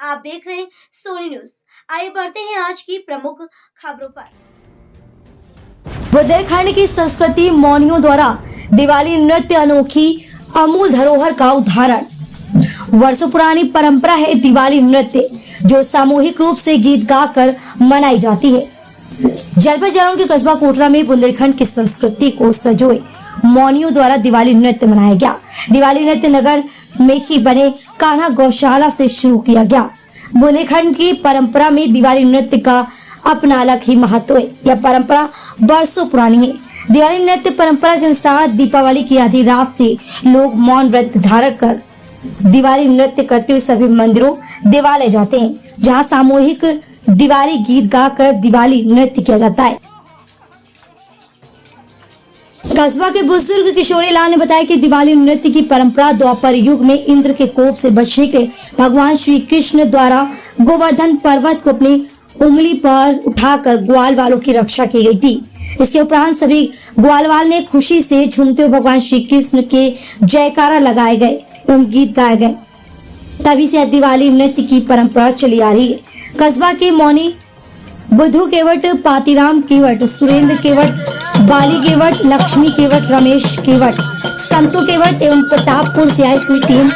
आप देख रहे हैं सोनी न्यूज। आइए बढ़ते हैं आज की प्रमुख खबरों पर। बुंदेलखंड की संस्कृति मौनियों द्वारा दिवाली नृत्य अनोखी अमूल धरोहर का उदाहरण। वर्षों पुरानी परंपरा है दिवाली नृत्य, जो सामूहिक रूप से गीत गाकर मनाई जाती है। जनपद जालौन के कस्बा कोटरा में बुंदेलखंड की संस्कृति को सजोए मौनियों द्वारा दिवाली नृत्य मनाया गया। दिवाली नृत्य नगर में ही बने कान्हा गौशाला से शुरू किया गया। बुंदेलखंड की परंपरा में दिवाली नृत्य का अपना अलग ही महत्व है। यह परंपरा वर्षों पुरानी है। दिवाली नृत्य परंपरा के अनुसार दीपावली की आधी रात से लोग मौन व्रत धारण कर दिवाली नृत्य करते हुए सभी मंदिरों देवालय जाते हैं, जहां सामूहिक दिवाली गीत गाकर दिवाली नृत्य किया जाता है। कस्बा के बुजुर्ग किशोरी लाल ने बताया कि दिवाली नृत्य की परंपरा द्वापर युग में इंद्र के कोप से बचने के भगवान श्री कृष्ण द्वारा गोवर्धन पर्वत को अपनी उंगली पर उठाकर ग्वाल वालों की रक्षा की गई थी। इसके उपरांत सभी ग्वालवाल ने खुशी से झूमते हुए भगवान श्री कृष्ण के जयकारा लगाए गए एवं गीत गाए गए। तभी से दिवाली नृत्य की परंपरा चली आ रही है। कस्बा के मौनी बुद्धू केवट, पातीराम केवट, सुरेंद्र केवट, बाली केवट, लक्ष्मी केवट, रमेश केवट, संतू केवट एवं प्रतापपुर से आई हुई टीम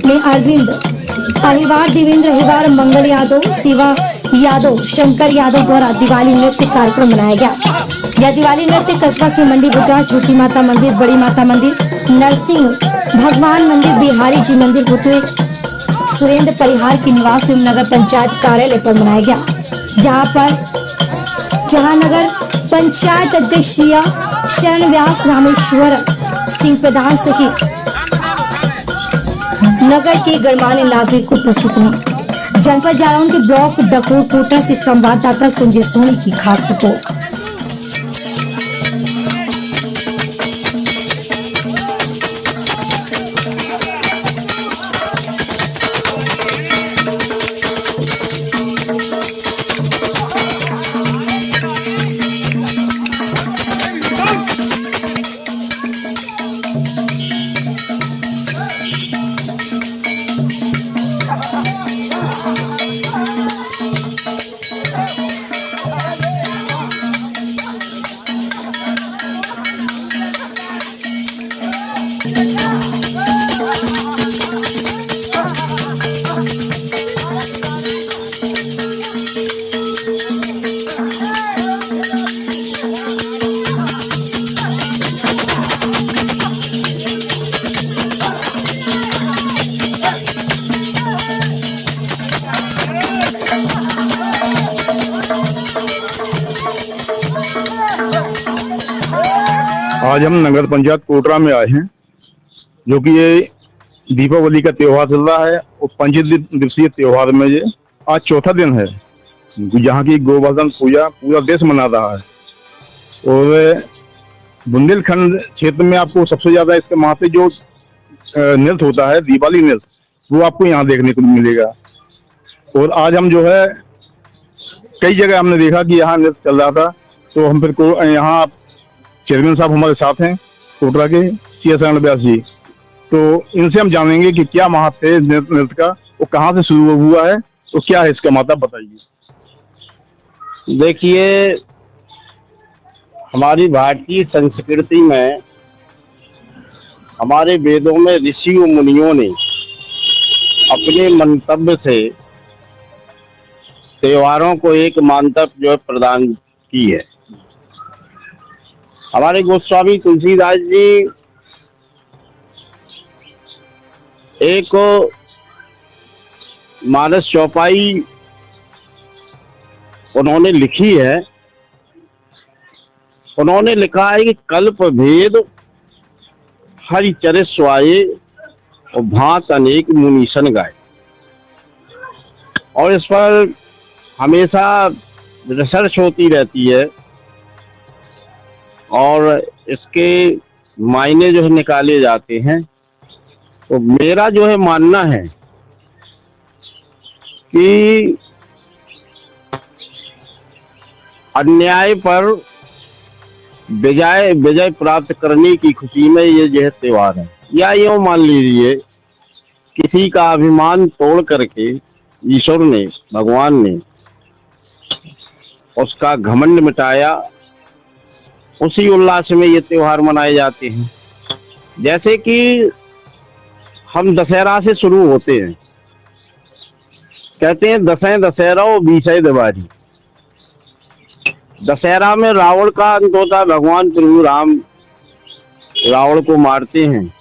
में अरविंद अहिवार, देवेंद्र अहिवार, मंगल यादव, शिवा यादव, शंकर यादव द्वारा दिवाली नृत्य कार्यक्रम मनाया गया। यह दिवाली नृत्य कस्बा के मंडी बाजार, छोटी माता मंदिर, बड़ी माता मंदिर, नरसिंह भगवान मंदिर, बिहारी जी मंदिर होते हुए सुरेंद्र परिहार की निवास एवं नगर पंचायत कार्यालय पर मनाया गया, जहां नगर पंचायत अध्यक्ष शरण व्यास, रामेश्वर सिंह प्रधान सहित नगर के गणमान्य नागरिक उपस्थित हैं। जनपद जालौन के ब्लॉक डकोर कोटा से संवाददाता संजय सोनी की खास रिपोर्ट। आज हम नगर पंचायत कोटरा में आए हैं, जो कि ये दीपावली का त्योहार चल रहा है और 25 दिवसीय त्योहार में ये आज चौथा दिन है, जहाँ की गोवर्धन पूजा पूरा देश मना रहा है। और बुंदेलखंड क्षेत्र में आपको सबसे ज्यादा इसके माथे जो नृत्य होता है, दिवाली नृत्य, वो आपको यहाँ देखने को मिलेगा। और आज हम जो है कई जगह हमने देखा कि यहाँ नृत्य चल रहा था, तो हम फिर यहाँ चेयरमैन साहब हमारे साथ हैं कोटरा के, शरण व्यास जी, तो इनसे हम जानेंगे कि क्या महत्व है नृत्य का, वो कहाँ से शुरू हुआ है तो क्या है इसका महत्व, बताइए। देखिए, हमारी भारतीय संस्कृति में, हमारे वेदों में ऋषि और मुनियों ने अपने मंतव्य से त्योहारों को एक मान्यता जो है प्रदान की है। हमारे गोस्वामी तुलसीदास जी एक मानस चौपाई उन्होंने लिखी है। उन्होंने लिखा है कि कल्प भेद हरि चरित स्वाये और भांत अनेक मुनीसन गाए। और इस पर हमेशा रिसर्च होती रहती है और इसके मायने जो है निकाले जाते हैं। तो मेरा जो है मानना है कि अन्याय पर विजय प्राप्त करने की खुशी में ये जो है त्योहार है। या यूं मान लीजिए, किसी का अभिमान तोड़ करके ईश्वर ने, भगवान ने उसका घमंड मिटाया, उसी उल्लास में ये त्योहार मनाए जाते हैं। जैसे कि हम दशहरा से शुरू होते हैं, कहते हैं दसें दशहरा और बीसे दिवाली। दशहरा में रावण का अंत होता है, भगवान प्रभु राम रावण को मारते हैं।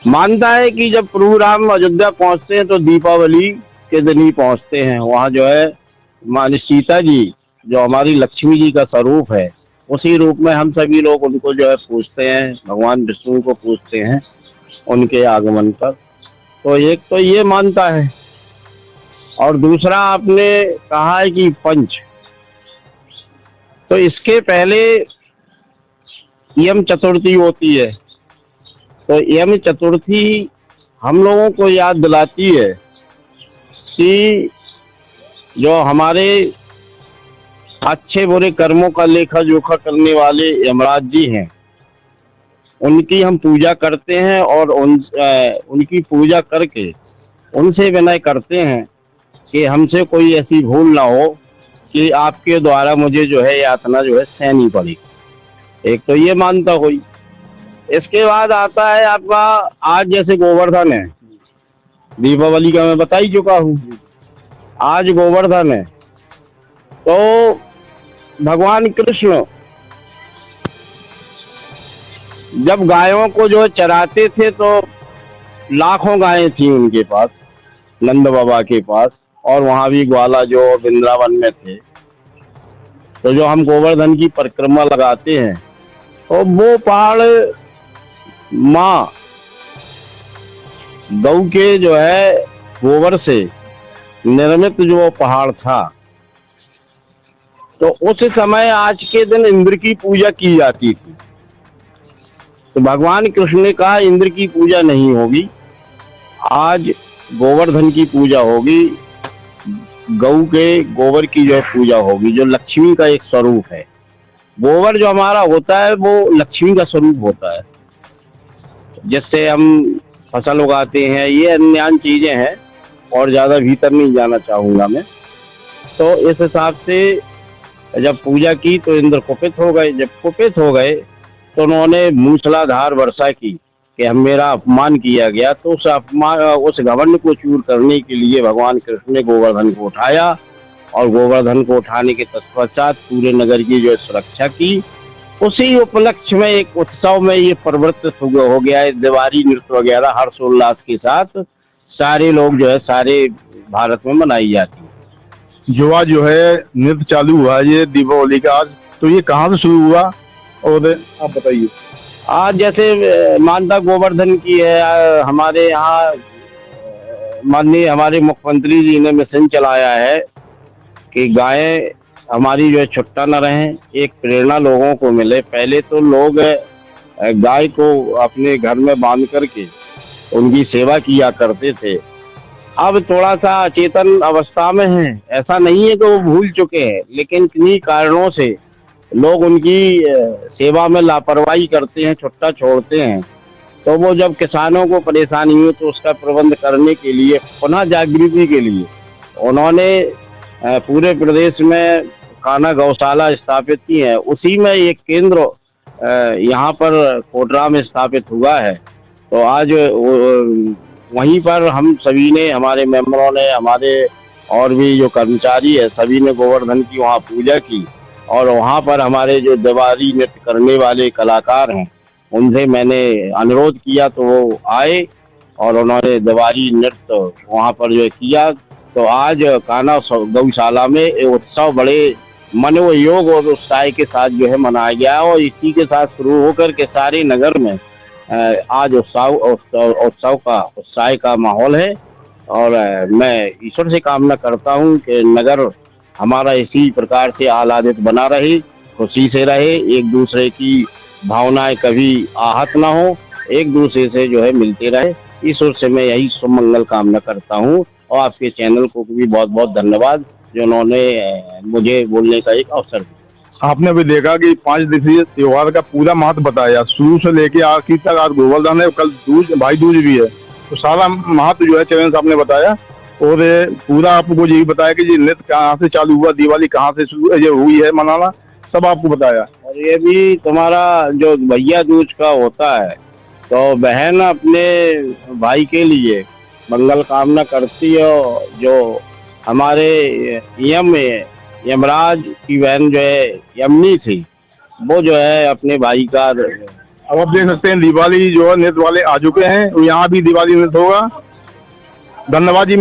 मानता है कि जब प्रभु राम अयोध्या पहुंचते हैं तो दीपावली के दिन ही पहुंचते हैं। वहां जो है मानी सीता जी, जो हमारी लक्ष्मी जी का स्वरूप है, उसी रूप में हम सभी लोग उनको जो है पूजते हैं, भगवान विष्णु को पूजते हैं उनके आगमन पर। तो एक तो ये मानता है, और दूसरा आपने कहा है कि पंच, तो इसके पहले यम चतुर्थी होती है। तो यम चतुर्थी हम लोगों को याद दिलाती है कि जो हमारे अच्छे बुरे कर्मों का लेखा जोखा करने वाले यमराज जी हैं, उनकी हम पूजा करते हैं और उनकी पूजा करके उनसे विनय करते हैं कि हमसे कोई ऐसी भूल ना हो कि आपके द्वारा मुझे जो है यातना जो है सहनी पड़ी। एक तो ये मानता हुई। इसके बाद आता है आपका आज जैसे गोवर्धन है, दीपावली का मैं बता ही चुका हूँ, आज गोवर्धन है। तो भगवान कृष्ण जब गायों को जो चराते थे तो लाखों गायें थी उनके पास, नंद बाबा के पास, और वहां भी ग्वाला जो वृंदावन में थे। तो जो हम गोवर्धन की परिक्रमा लगाते हैं, तो वो पहाड़ माँ गौ के जो है गोबर से निर्मित जो वो पहाड़ था, तो उस समय आज के दिन इंद्र की पूजा की जाती थी। तो भगवान कृष्ण ने कहा इंद्र की पूजा नहीं होगी, आज गोवर्धन की पूजा होगी, गौ के गोबर की जो पूजा होगी, जो लक्ष्मी का एक स्वरूप है। गोबर जो हमारा होता है वो लक्ष्मी का स्वरूप होता है, जिससे हम फसल उगाते हैं। ये अन्य चीजें हैं और ज्यादा भीतर नहीं जाना चाहूंगा मैं। तो इस हिसाब से जब पूजा की तो इंद्र कुपित हो गए। जब कुपित हो गए तो उन्होंने मूसलाधार वर्षा की कि हम मेरा अपमान किया गया। तो उस घमंड को चूर करने के लिए भगवान कृष्ण ने गोवर्धन को उठाया, और गोवर्धन को उठाने के तत्पश्चात पूरे नगर की जो सुरक्षा की। उसी उपलक्ष्य में एक उत्सव में ये परिवर्तित हो गया है। दिवाली नृत्य वगैरह हर्षोल्लास के साथ सारे लोग जो है सारे भारत में मनाई जाती है। जो आज जो है नृत्य चालू हुआ है ये दीपावली का, आज तो ये कहाँ से शुरू हुआ और आप बताइए। आज जैसे मानता गोवर्धन की है, हमारे यहाँ माननीय हमारे मुख्यमंत्री जी ने मिशन चलाया है कि गायें हमारी जो है छुट्टा न रहें, एक प्रेरणा लोगों को मिले। पहले तो लोग गाय को अपने घर में बांध करके उनकी सेवा किया करते थे, अब थोड़ा सा अचेतन अवस्था में है। ऐसा नहीं है कि वो भूल चुके हैं, लेकिन किन्हीं कारणों से लोग उनकी सेवा में लापरवाही करते हैं, छुट्टा छोड़ते हैं। तो वो जब किसानों को परेशानी हुई तो उसका प्रबंध करने के लिए, पुनः जागृति के लिए उन्होंने पूरे प्रदेश में कान्हा गौशाला स्थापित की है। उसी में एक केंद्र यहाँ पर कोटरा में स्थापित हुआ है। तो आज वहीं पर हम सभी ने, हमारे मेंबरों ने, हमारे और भी जो कर्मचारी है, सभी ने गोवर्धन की वहाँ पूजा की। और वहाँ पर हमारे जो दिवाली नृत्य करने वाले कलाकार हैं, उनसे मैंने अनुरोध किया तो वो आए और उन्होंने दिवाली नृत्य वहाँ पर जो किया। तो आज कान्हा गौशाला में उत्सव बड़े मनोयोग और उत्साह के साथ जो है मनाया गया, और इसी के साथ शुरू होकर के सारे नगर में आज उत्सव का उत्साह का माहौल है। और मैं ईश्वर से कामना करता हूँ कि नगर हमारा इसी प्रकार से आह्लादित बना रहे, खुशी से रहे, एक दूसरे की भावनाएं कभी आहत ना हो, एक दूसरे से जो है मिलते रहे। ईश्वर से मैं यही शुभ मंगल कामना करता हूँ। और आपके चैनल को भी बहुत बहुत धन्यवाद जो उन्होंने मुझे बोलने का एक अवसर दिया। आपने अभी देखा कि 5 दिवसीय त्योहार का पूरा महत्व बताया, शुरू से लेके आखिर तक। आज गोवर्धन है, कल दूज, भाई दूज भी है, तो सारा महत्व जो है चरण साहब ने बताया। और पूरा आपको यही बताया कि ये नृत्य कहाँ से चालू हुआ, दिवाली कहाँ से शुरू ये हुई है मनाना, सब आपको बताया। और ये भी तुम्हारा जो भैया दूज का होता है, तो बहन अपने भाई के लिए मंगल कामना करती है। जो हमारे यमराज की बहन जो है यमनी थी, वो जो है अपने भाई का। अब आप देख सकते हैं दिवाली जो है नृत्य वाले आ चुके हैं, यहाँ भी दिवाली नृत्य होगा। धन्यवाद जी।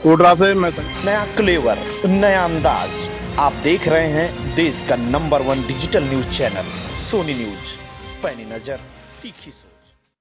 कोटरा से मैं नया क्लेवर, नया अंदाज। आप देख रहे हैं देश का number 1 digital news channel Soni news. पैनी नजर, तीखी सोच।